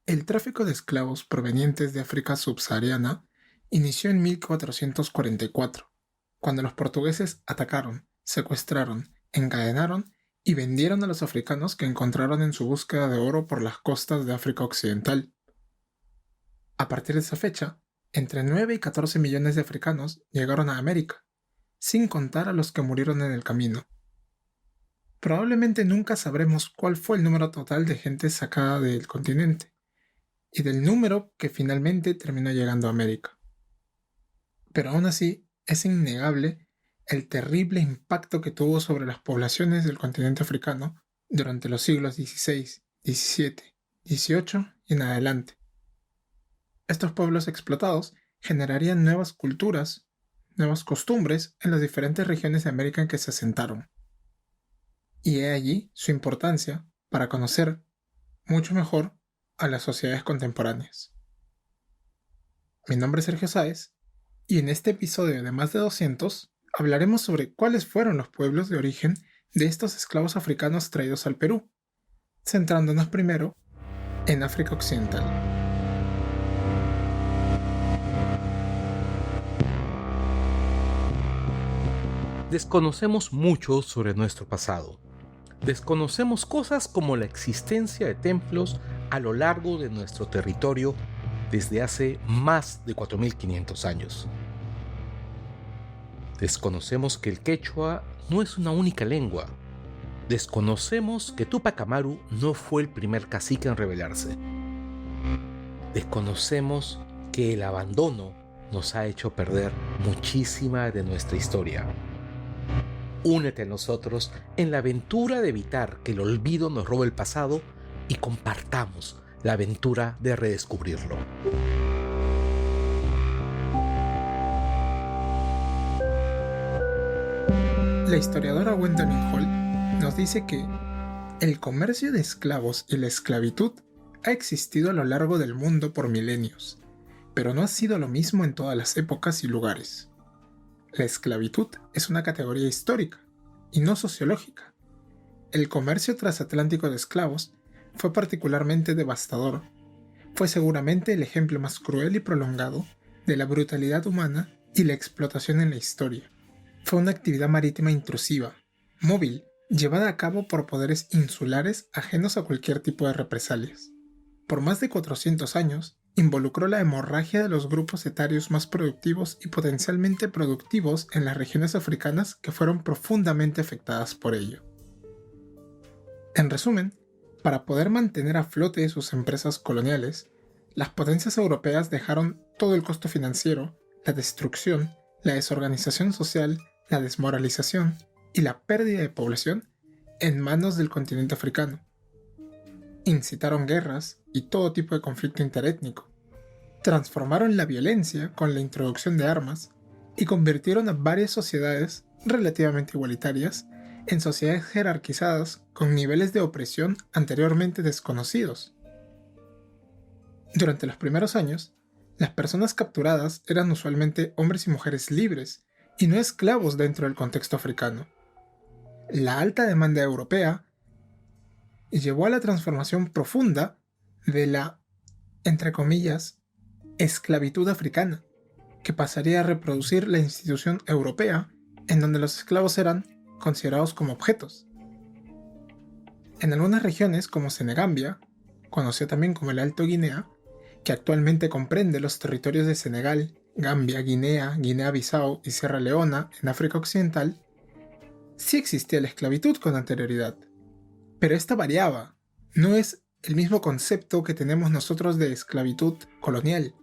El tráfico de esclavos provenientes de África subsahariana inició en 1444, cuando los portugueses atacaron, secuestraron, encadenaron y vendieron a los africanos que encontraron en su búsqueda de oro por las costas de África Occidental. A partir de esa fecha, entre 9 y 14 millones de africanos llegaron a América, sin contar a los que murieron en el camino. Probablemente nunca sabremos cuál fue el número total de gente sacada del continente y del número que finalmente terminó llegando a América. Pero aún así, es innegable el terrible impacto que tuvo sobre las poblaciones del continente africano durante los siglos XVI, XVII, XVIII y en adelante. Estos pueblos explotados generarían nuevas culturas, nuevas costumbres en las diferentes regiones de América en que se asentaron. Y he allí su importancia para conocer mucho mejor a las sociedades contemporáneas. Mi nombre es Sergio Sáez y en este episodio de Más de 200 hablaremos sobre cuáles fueron los pueblos de origen de estos esclavos africanos traídos al Perú, centrándonos primero en África Occidental. Desconocemos mucho sobre nuestro pasado. Desconocemos cosas como la existencia de templos a lo largo de nuestro territorio desde hace más de 4500 años. Desconocemos que el quechua no es una única lengua. Desconocemos que Túpac Amaru no fue el primer cacique en rebelarse. Desconocemos que el abandono nos ha hecho perder muchísima de nuestra historia. Únete a nosotros en la aventura de evitar que el olvido nos robe el pasado y compartamos la aventura de redescubrirlo. La historiadora Gwendolyn Hall nos dice que el comercio de esclavos y la esclavitud ha existido a lo largo del mundo por milenios, pero no ha sido lo mismo en todas las épocas y lugares. La esclavitud es una categoría histórica y no sociológica. El comercio transatlántico de esclavos fue particularmente devastador. Fue seguramente el ejemplo más cruel y prolongado de la brutalidad humana y la explotación en la historia. Fue una actividad marítima intrusiva, móvil, llevada a cabo por poderes insulares ajenos a cualquier tipo de represalias. Por más de 400 años, involucró la hemorragia de los grupos etarios más productivos y potencialmente productivos en las regiones africanas que fueron profundamente afectadas por ello. En resumen, para poder mantener a flote sus empresas coloniales, las potencias europeas dejaron todo el costo financiero, la destrucción, la desorganización social, la desmoralización y la pérdida de población en manos del continente africano. Incitaron guerras y todo tipo de conflicto interétnico. Transformaron la violencia con la introducción de armas y convirtieron a varias sociedades relativamente igualitarias en sociedades jerarquizadas con niveles de opresión anteriormente desconocidos. Durante los primeros años, las personas capturadas eran usualmente hombres y mujeres libres y no esclavos dentro del contexto africano. La alta demanda europea llevó a la transformación profunda de la, entre comillas, esclavitud africana, que pasaría a reproducir la institución europea en donde los esclavos eran considerados como objetos. En algunas regiones como Senegambia, conocido también como el Alto Guinea, que actualmente comprende los territorios de Senegal, Gambia, Guinea, Guinea-Bissau y Sierra Leona en África Occidental, sí existía la esclavitud con anterioridad, pero esta variaba, no es el mismo concepto que tenemos nosotros de esclavitud colonial.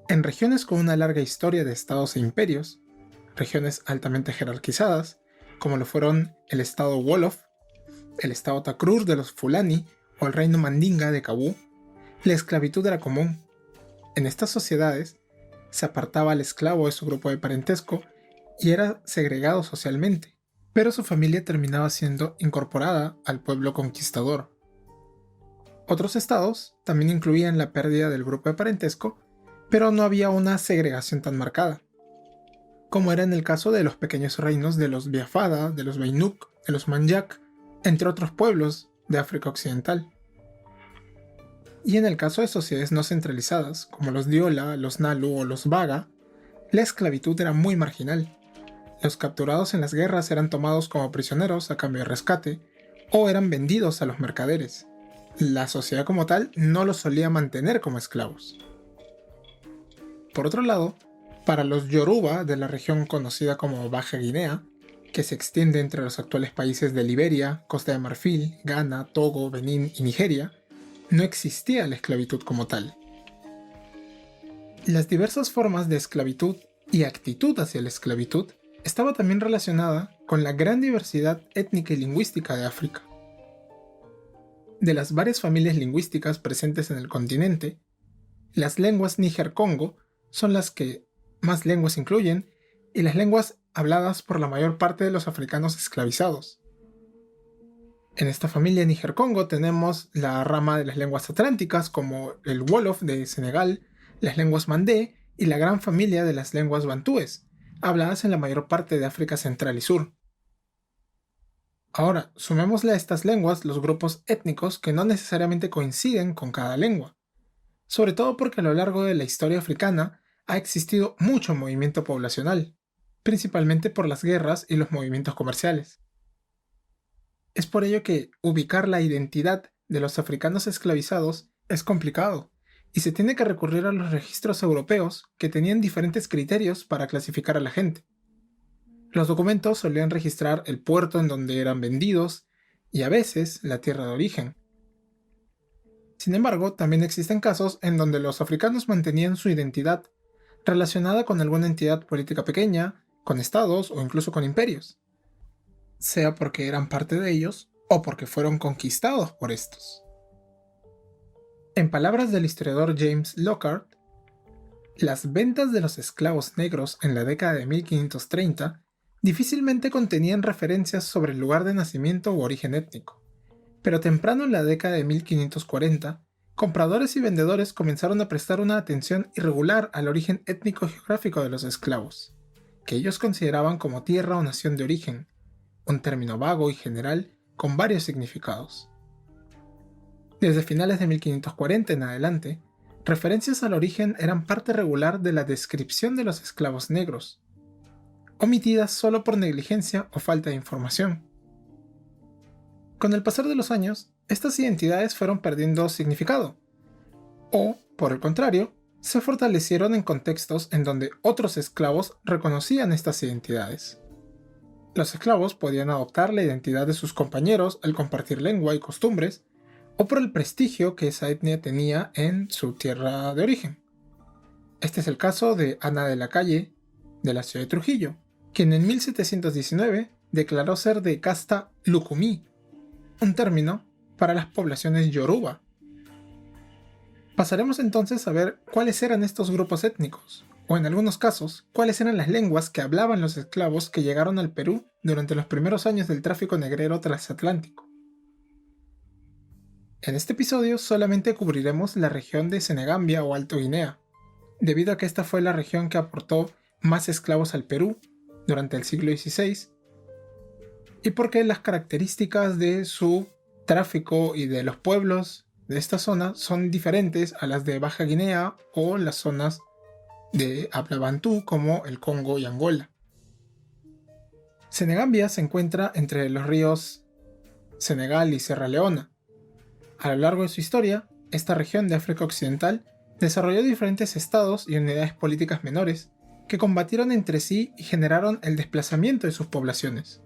En regiones con una larga historia de estados e imperios, regiones altamente jerarquizadas, como lo fueron el estado Wolof, el estado Takrur de los Fulani o el reino Mandinga de Kabú, la esclavitud era común. En estas sociedades se apartaba al esclavo de su grupo de parentesco y era segregado socialmente, pero su familia terminaba siendo incorporada al pueblo conquistador. Otros estados también incluían la pérdida del grupo de parentesco, pero no había una segregación tan marcada, como era en el caso de los pequeños reinos de los Biafada, de los Bainuk, de los Manyak, entre otros pueblos de África Occidental. Y en el caso de sociedades no centralizadas, como los Diola, los Nalu o los Baga, la esclavitud era muy marginal. Los capturados en las guerras eran tomados como prisioneros a cambio de rescate, o eran vendidos a los mercaderes. La sociedad como tal no los solía mantener como esclavos. Por otro lado, para los Yoruba de la región conocida como Baja Guinea, que se extiende entre los actuales países de Liberia, Costa de Marfil, Ghana, Togo, Benín y Nigeria, no existía la esclavitud como tal. Las diversas formas de esclavitud y actitud hacia la esclavitud estaba también relacionada con la gran diversidad étnica y lingüística de África. De las varias familias lingüísticas presentes en el continente, las lenguas Níger-Congo son las que más lenguas incluyen y las lenguas habladas por la mayor parte de los africanos esclavizados. En esta familia Níger-Congo tenemos la rama de las lenguas atlánticas como el Wolof de Senegal, las lenguas Mandé y la gran familia de las lenguas bantúes, habladas en la mayor parte de África Central y Sur. Ahora, sumémosle a estas lenguas los grupos étnicos que no necesariamente coinciden con cada lengua, sobre todo porque a lo largo de la historia africana ha existido mucho movimiento poblacional, principalmente por las guerras y los movimientos comerciales. Es por ello que ubicar la identidad de los africanos esclavizados es complicado, y se tiene que recurrir a los registros europeos que tenían diferentes criterios para clasificar a la gente. Los documentos solían registrar el puerto en donde eran vendidos y a veces la tierra de origen. Sin embargo, también existen casos en donde los africanos mantenían su identidad relacionada con alguna entidad política pequeña, con estados o incluso con imperios, sea porque eran parte de ellos o porque fueron conquistados por estos. En palabras del historiador James Lockhart, las ventas de los esclavos negros en la década de 1530 difícilmente contenían referencias sobre el lugar de nacimiento u origen étnico, pero temprano en la década de 1540, compradores y vendedores comenzaron a prestar una atención irregular al origen étnico-geográfico de los esclavos, que ellos consideraban como tierra o nación de origen, un término vago y general con varios significados. Desde finales de 1540 en adelante, referencias al origen eran parte regular de la descripción de los esclavos negros, omitidas solo por negligencia o falta de información. Con el pasar de los años, estas identidades fueron perdiendo significado, o, por el contrario, se fortalecieron en contextos en donde otros esclavos reconocían estas identidades. Los esclavos podían adoptar la identidad de sus compañeros al compartir lengua y costumbres, o por el prestigio que esa etnia tenía en su tierra de origen. Este es el caso de Ana de la Calle, de la ciudad de Trujillo, quien en 1719 declaró ser de casta Lukumi, un término para las poblaciones Yoruba. Pasaremos entonces a ver cuáles eran estos grupos étnicos, o en algunos casos, cuáles eran las lenguas que hablaban los esclavos que llegaron al Perú durante los primeros años del tráfico negrero transatlántico. En este episodio solamente cubriremos la región de Senegambia o Alto Guinea, debido a que esta fue la región que aportó más esclavos al Perú durante el siglo XVI, y porque las características de su tráfico y de los pueblos de esta zona son diferentes a las de Baja Guinea o las zonas de habla bantú como el Congo y Angola. Senegambia se encuentra entre los ríos Senegal y Sierra Leona. A lo largo de su historia, esta región de África Occidental desarrolló diferentes estados y unidades políticas menores que combatieron entre sí y generaron el desplazamiento de sus poblaciones,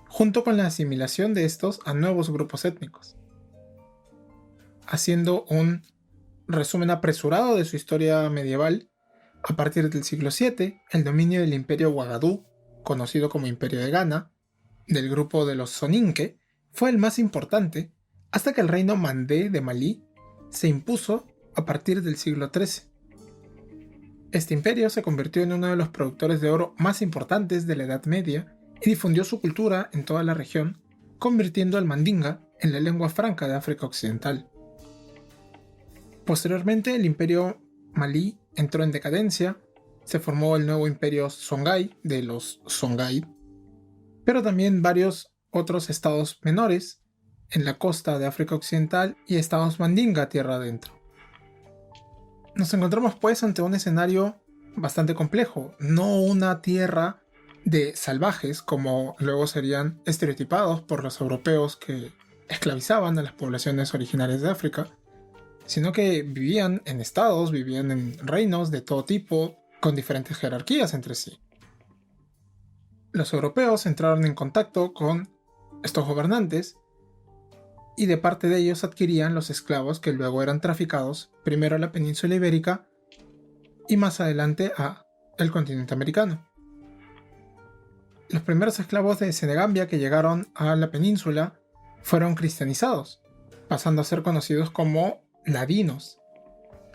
junto con la asimilación de estos a nuevos grupos étnicos. Haciendo un resumen apresurado de su historia medieval, a partir del siglo VII, el dominio del Imperio Ouagadou, conocido como Imperio de Ghana, del grupo de los Soninke, fue el más importante, hasta que el reino Mandé de Malí se impuso a partir del siglo XIII. Este imperio se convirtió en uno de los productores de oro más importantes de la Edad Media y difundió su cultura en toda la región, convirtiendo al mandinga en la lengua franca de África Occidental. Posteriormente, el imperio Malí entró en decadencia, se formó el nuevo imperio Songhai de los Songhai, pero también varios otros estados menores en la costa de África Occidental y estados Mandinga tierra adentro. Nos encontramos pues ante un escenario bastante complejo, no una tierra de salvajes como luego serían estereotipados por los europeos que esclavizaban a las poblaciones originarias de África, sino que vivían en estados, vivían en reinos de todo tipo, con diferentes jerarquías entre sí. Los europeos entraron en contacto con estos gobernantes y de parte de ellos adquirían los esclavos que luego eran traficados primero a la península ibérica y más adelante a el continente americano. Los primeros esclavos de Senegambia que llegaron a la península fueron cristianizados, pasando a ser conocidos como ladinos.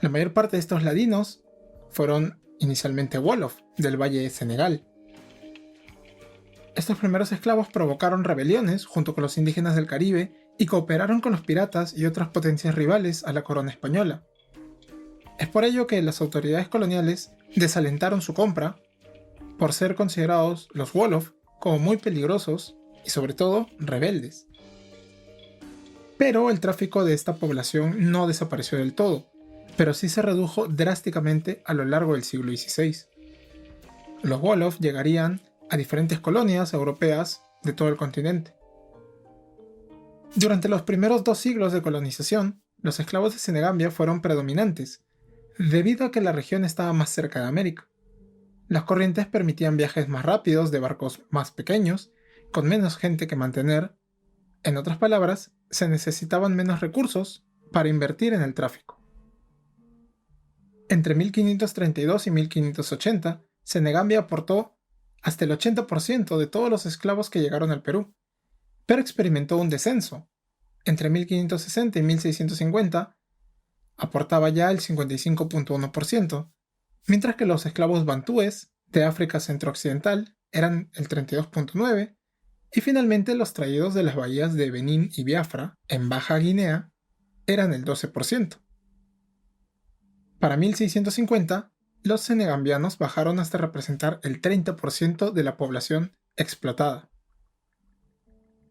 La mayor parte de estos ladinos fueron inicialmente Wolof, del Valle de Senegal. Estos primeros esclavos provocaron rebeliones junto con los indígenas del Caribe y cooperaron con los piratas y otras potencias rivales a la corona española. Es por ello que las autoridades coloniales desalentaron su compra por ser considerados los Wolof como muy peligrosos y sobre todo rebeldes. Pero el tráfico de esta población no desapareció del todo, pero sí se redujo drásticamente a lo largo del siglo XVI. Los Wolof llegarían a diferentes colonias europeas de todo el continente. Durante los primeros 2 siglos de colonización, los esclavos de Senegambia fueron predominantes, debido a que la región estaba más cerca de América. Las corrientes permitían viajes más rápidos de barcos más pequeños, con menos gente que mantener. En otras palabras, se necesitaban menos recursos para invertir en el tráfico. Entre 1532 y 1580, Senegambia aportó hasta el 80% de todos los esclavos que llegaron al Perú, pero experimentó un descenso. Entre 1560 y 1650, aportaba ya el 55.1%, mientras que los esclavos bantúes de África centro-occidental eran el 32.9%, y finalmente los traídos de las bahías de Benín y Biafra, en Baja Guinea, eran el 12%. Para 1650, los senegambianos bajaron hasta representar el 30% de la población explotada.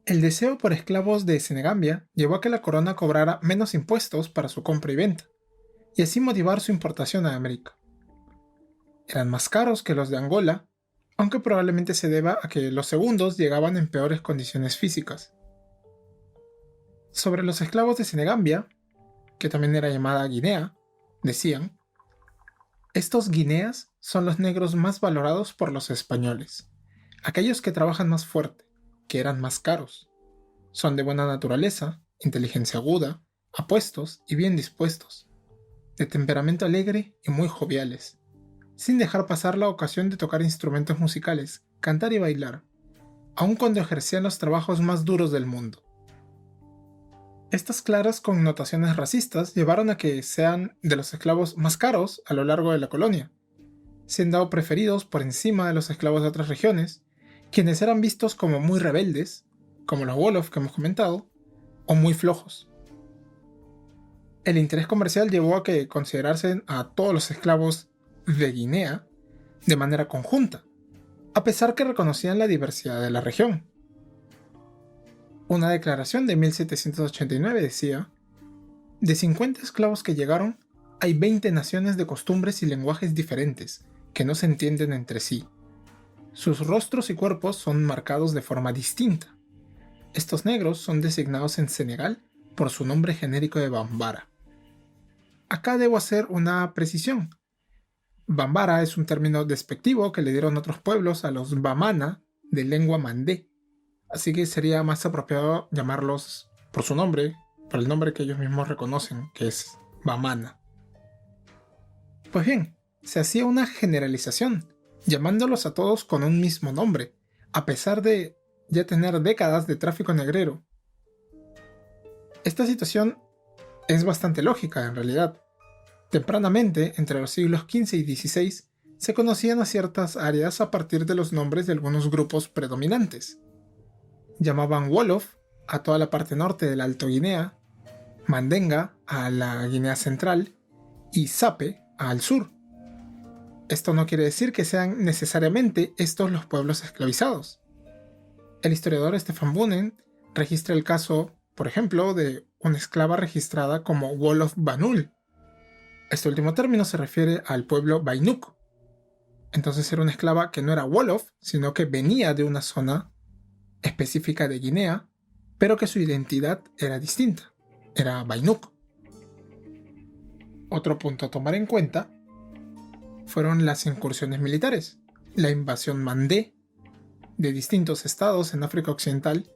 El deseo por esclavos de Senegambia llevó a que la corona cobrara menos impuestos para su compra y venta, y así motivar su importación a América. Eran más caros que los de Angola, aunque probablemente se deba a que los segundos llegaban en peores condiciones físicas. Sobre los esclavos de Senegambia, que también era llamada Guinea, decían: estos guineas son los negros más valorados por los españoles, aquellos que trabajan más fuerte, que eran más caros. Son de buena naturaleza, inteligencia aguda, apuestos y bien dispuestos, de temperamento alegre y muy joviales, sin dejar pasar la ocasión de tocar instrumentos musicales, cantar y bailar, aun cuando ejercían los trabajos más duros del mundo. Estas claras connotaciones racistas llevaron a que sean de los esclavos más caros a lo largo de la colonia, siendo preferidos por encima de los esclavos de otras regiones, quienes eran vistos como muy rebeldes, como los Wolof que hemos comentado, o muy flojos. El interés comercial llevó a que considerasen a todos los esclavos de Guinea de manera conjunta, a pesar que reconocían la diversidad de la región. Una declaración de 1789 decía: de 50 esclavos que llegaron, hay 20 naciones de costumbres y lenguajes diferentes, que no se entienden entre sí. Sus rostros y cuerpos son marcados de forma distinta. Estos negros son designados en Senegal por su nombre genérico de Bambara. Acá debo hacer una precisión. Bambara es un término despectivo que le dieron otros pueblos a los bamana de lengua mandé, así que sería más apropiado llamarlos por su nombre, por el nombre que ellos mismos reconocen, que es bamana. Pues bien, se hacía una generalización, llamándolos a todos con un mismo nombre, a pesar de ya tener décadas de tráfico negrero. Esta situación es bastante lógica en realidad. Tempranamente, entre los siglos XV y XVI, se conocían a ciertas áreas a partir de los nombres de algunos grupos predominantes. Llamaban Wolof a toda la parte norte de la Alto Guinea, Mandenga a la Guinea Central y Sape al sur. Esto no quiere decir que sean necesariamente estos los pueblos esclavizados. El historiador Stefan Bunen registra el caso por ejemplo, de una esclava registrada como Wolof Banul. Este último término se refiere al pueblo Bainuk. Entonces era una esclava que no era Wolof, sino que venía de una zona específica de Guinea, pero que su identidad era distinta. Era Bainuk. Otro punto a tomar en cuenta fueron las incursiones militares. La invasión mandé de distintos estados en África Occidental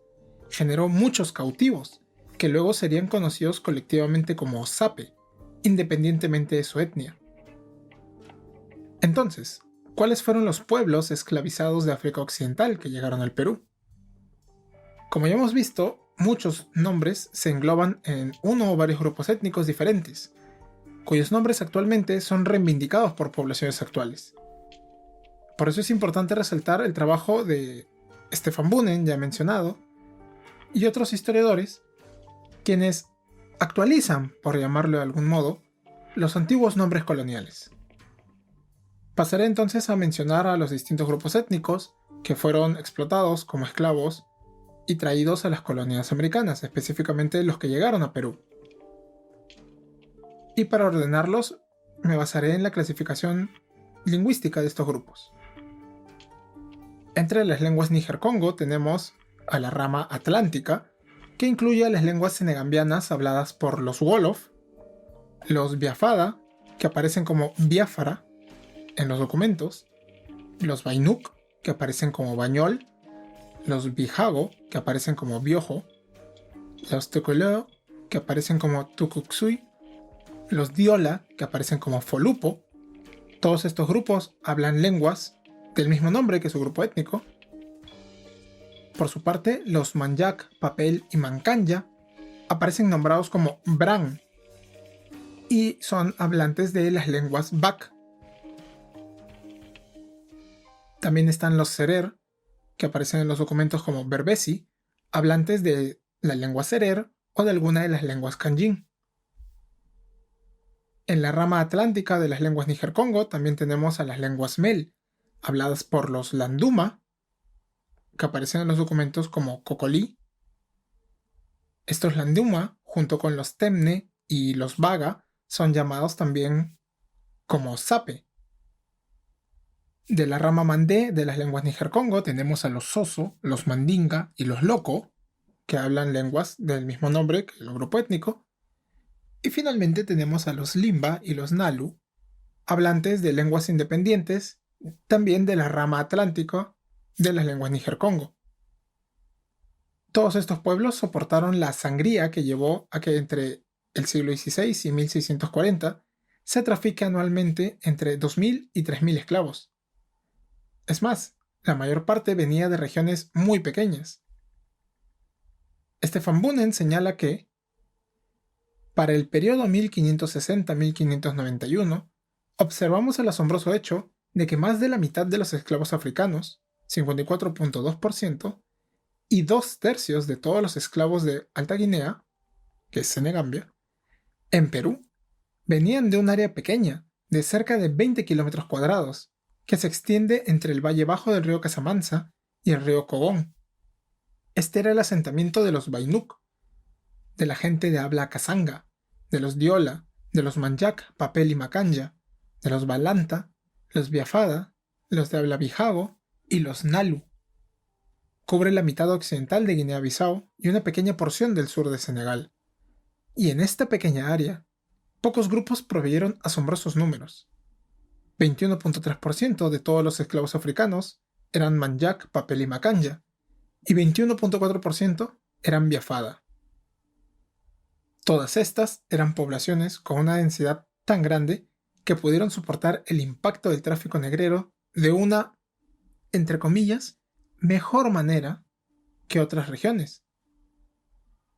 generó muchos cautivos, que luego serían conocidos colectivamente como Sape, independientemente de su etnia. Entonces, ¿cuáles fueron los pueblos esclavizados de África Occidental que llegaron al Perú? Como ya hemos visto, muchos nombres se engloban en uno o varios grupos étnicos diferentes, cuyos nombres actualmente son reivindicados por poblaciones actuales. Por eso es importante resaltar el trabajo de Stefan Bunen, ya mencionado, y otros historiadores, quienes actualizan, por llamarlo de algún modo, los antiguos nombres coloniales. Pasaré entonces a mencionar a los distintos grupos étnicos que fueron explotados como esclavos y traídos a las colonias americanas, específicamente los que llegaron a Perú. Y para ordenarlos, me basaré en la clasificación lingüística de estos grupos. Entre las lenguas níger-congo tenemos a la rama atlántica, que incluye a las lenguas senegambianas habladas por los Wolof, los Biafada, que aparecen como Biafara en los documentos, los Bainuk, que aparecen como Bañol, los Bihago, que aparecen como Biojo, los Tukuleo, que aparecen como Tukuksui, los Diola, que aparecen como Folupo. Todos estos grupos hablan lenguas del mismo nombre que su grupo étnico. Por su parte, los Manyak, Papel y Mancanya aparecen nombrados como Bran y son hablantes de las lenguas Bak. También están los Serer, que aparecen en los documentos como Berbesi, hablantes de la lengua Serer o de alguna de las lenguas Kanjin. En la rama atlántica de las lenguas níger-congo también tenemos a las lenguas Mel, habladas por los Landuma, que aparecen en los documentos como Cocolí. Estos Landuma, junto con los Temne y los Baga, son llamados también como Sape. De la rama Mandé de las lenguas níger-congo tenemos a los Soso, los Mandinga y los Loko, que hablan lenguas del mismo nombre que el grupo étnico. Y finalmente tenemos a los Limba y los Nalu, hablantes de lenguas independientes, también de la rama atlántica de las lenguas níger-congo. Todos estos pueblos soportaron la sangría que llevó a que entre el siglo XVI y 1640 se trafique anualmente entre 2.000 y 3.000 esclavos. Es más, la mayor parte venía de regiones muy pequeñas. Stefan Bunen señala que, para el periodo 1560-1591, observamos el asombroso hecho de que más de la mitad de los esclavos africanos, 54.2%, y 2/3 de todos los esclavos de Alta Guinea, que es Senegambia, en Perú, venían de un área pequeña, de cerca de 20 kilómetros cuadrados, que se extiende entre el valle bajo del río Casamanza y el río Cogón. Este era el asentamiento de los Bainuk, de la gente de habla Kasanga, de los Diola, de los Manyak, Papel y Macanya, de los Balanta, los Biafada, los de habla Bihago y los Nalu. Cubre la mitad occidental de Guinea-Bissau y una pequeña porción del sur de Senegal. Y en esta pequeña área, pocos grupos proveyeron asombrosos números. 21.3% de todos los esclavos africanos eran Manyak, Papel y Macanya, y 21.4% eran Biafada. Todas estas eran poblaciones con una densidad tan grande que pudieron soportar el impacto del tráfico negrero de una, entre comillas, mejor manera que otras regiones.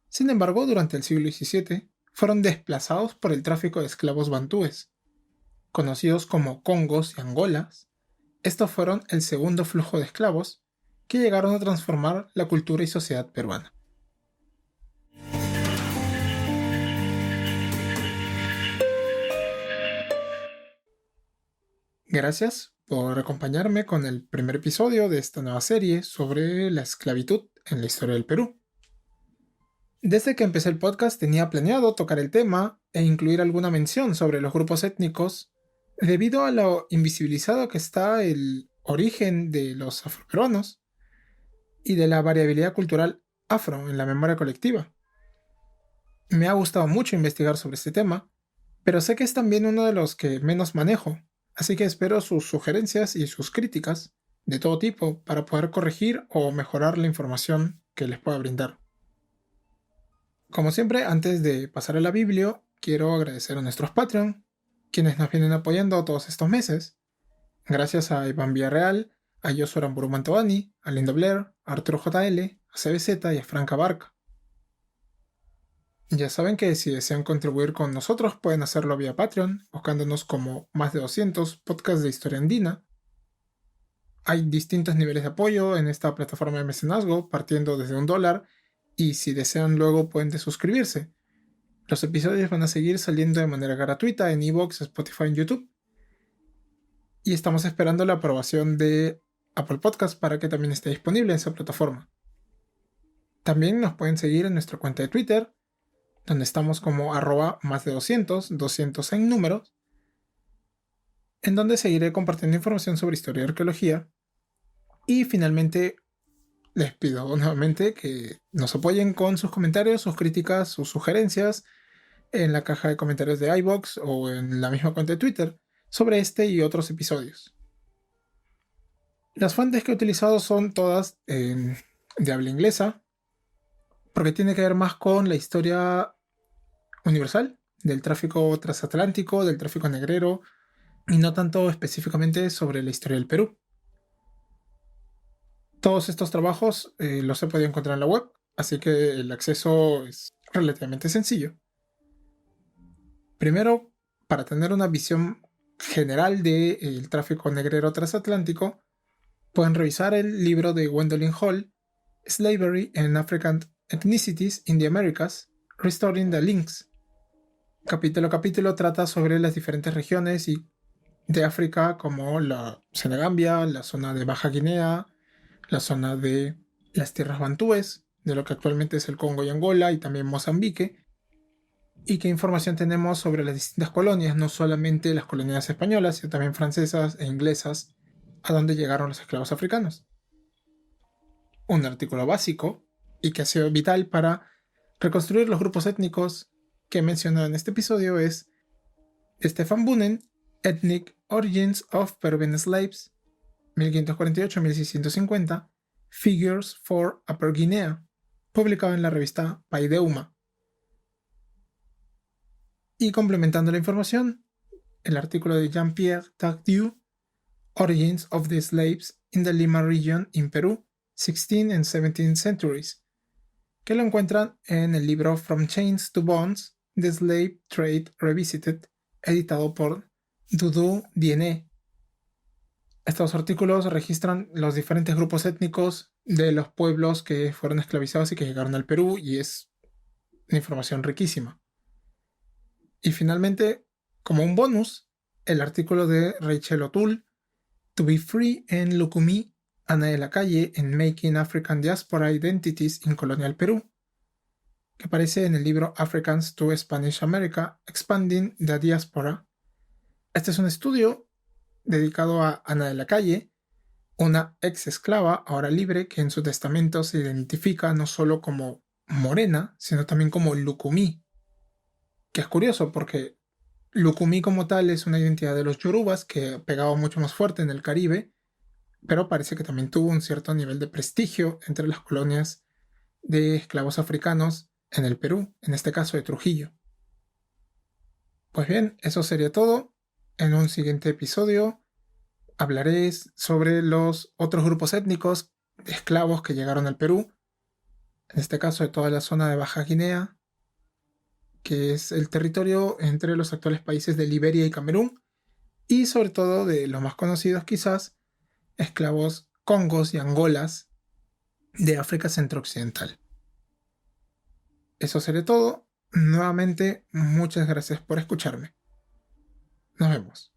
Sin embargo, durante el siglo XVII fueron desplazados por el tráfico de esclavos bantúes, conocidos como Congos y Angolas. Estos fueron el segundo flujo de esclavos que llegaron a transformar la cultura y sociedad peruana. Gracias por acompañarme con el primer episodio de esta nueva serie sobre la esclavitud en la historia del Perú. Desde que empecé el podcast tenía planeado tocar el tema e incluir alguna mención sobre los grupos étnicos, debido a lo invisibilizado que está el origen de los afroperuanos y de la variabilidad cultural afro en la memoria colectiva. Me ha gustado mucho investigar sobre este tema, pero sé que es también uno de los que menos manejo, así que espero sus sugerencias y sus críticas de todo tipo para poder corregir o mejorar la información que les pueda brindar. Como siempre, antes de pasar a la Biblia, quiero agradecer a nuestros Patreon, quienes nos vienen apoyando todos estos meses. Gracias a Iván Villarreal, a Joshua Aramburu Mantovani, a Linda Blair, a Arturo JL, a CBZ y a Franca Barca. Ya saben que si desean contribuir con nosotros pueden hacerlo vía Patreon, buscándonos como más de 200 podcasts de historia andina. Hay distintos niveles de apoyo en esta plataforma de mecenazgo, partiendo desde $1, y si desean luego pueden desuscribirse. Los episodios van a seguir saliendo de manera gratuita en iVoox, Spotify y YouTube. Y estamos esperando la aprobación de Apple Podcast para que también esté disponible en esa plataforma. También nos pueden seguir en nuestra cuenta de Twitter, donde estamos como @más de 200 en números, en donde seguiré compartiendo información sobre historia y arqueología. Y finalmente les pido nuevamente que nos apoyen con sus comentarios, sus críticas, sus sugerencias en la caja de comentarios de iVoox o en la misma cuenta de Twitter sobre este y otros episodios. Las fuentes que he utilizado son todas de habla inglesa, porque tiene que ver más con la historia universal del tráfico transatlántico, del tráfico negrero, y no tanto específicamente sobre la historia del Perú. Todos estos trabajos los he podido encontrar en la web, así que el acceso es relativamente sencillo. Primero, para tener una visión general del tráfico negrero transatlántico, pueden revisar el libro de Gwendolyn Hall, Slavery and African Ethnicities in the Americas, Restoring the Links. Capítulo a capítulo trata sobre las diferentes regiones de África como la Senegambia, la zona de Baja Guinea, la zona de las tierras bantúes, de lo que actualmente es el Congo y Angola y también Mozambique, y qué información tenemos sobre las distintas colonias, no solamente las colonias españolas, sino también francesas e inglesas, a donde llegaron los esclavos africanos. Un artículo básico y que ha sido vital para reconstruir los grupos étnicos que he mencionado en este episodio es Stefan Bunen, Ethnic Origins of Peruvian Slaves, 1548-1650, Figures for Upper Guinea, publicado en la revista Paideuma. Y complementando la información, el artículo de Jean-Pierre Tardieu, Origins of the Slaves in the Lima Region in Peru, 16th and 17th Centuries, que lo encuentran en el libro From Chains to Bonds, The Slave Trade Revisited, editado por Dudu Diené. Estos artículos registran los diferentes grupos étnicos de los pueblos que fueron esclavizados y que llegaron al Perú, y es una información riquísima. Y finalmente, como un bonus, el artículo de Rachel O'Toole, To Be Free en Lucumí, Ana de la Calle en Making African Diaspora Identities in Colonial Perú, que aparece en el libro Africans to Spanish America, Expanding the Diaspora. Este es un estudio dedicado a Ana de la Calle, una ex esclava ahora libre que en su testamento se identifica no solo como morena, sino también como Lucumí, que es curioso porque Lucumí como tal es una identidad de los yorubas que pegaba mucho más fuerte en el Caribe, pero parece que también tuvo un cierto nivel de prestigio entre las colonias de esclavos africanos en el Perú, en este caso de Trujillo. Pues bien, eso sería todo. En un siguiente episodio hablaré sobre los otros grupos étnicos de esclavos que llegaron al Perú, en este caso de toda la zona de Baja Guinea, que es el territorio entre los actuales países de Liberia y Camerún, y sobre todo de los más conocidos quizás, esclavos congos y angolas de África centro-occidental. Eso sería todo. Nuevamente, muchas gracias por escucharme. Nos vemos.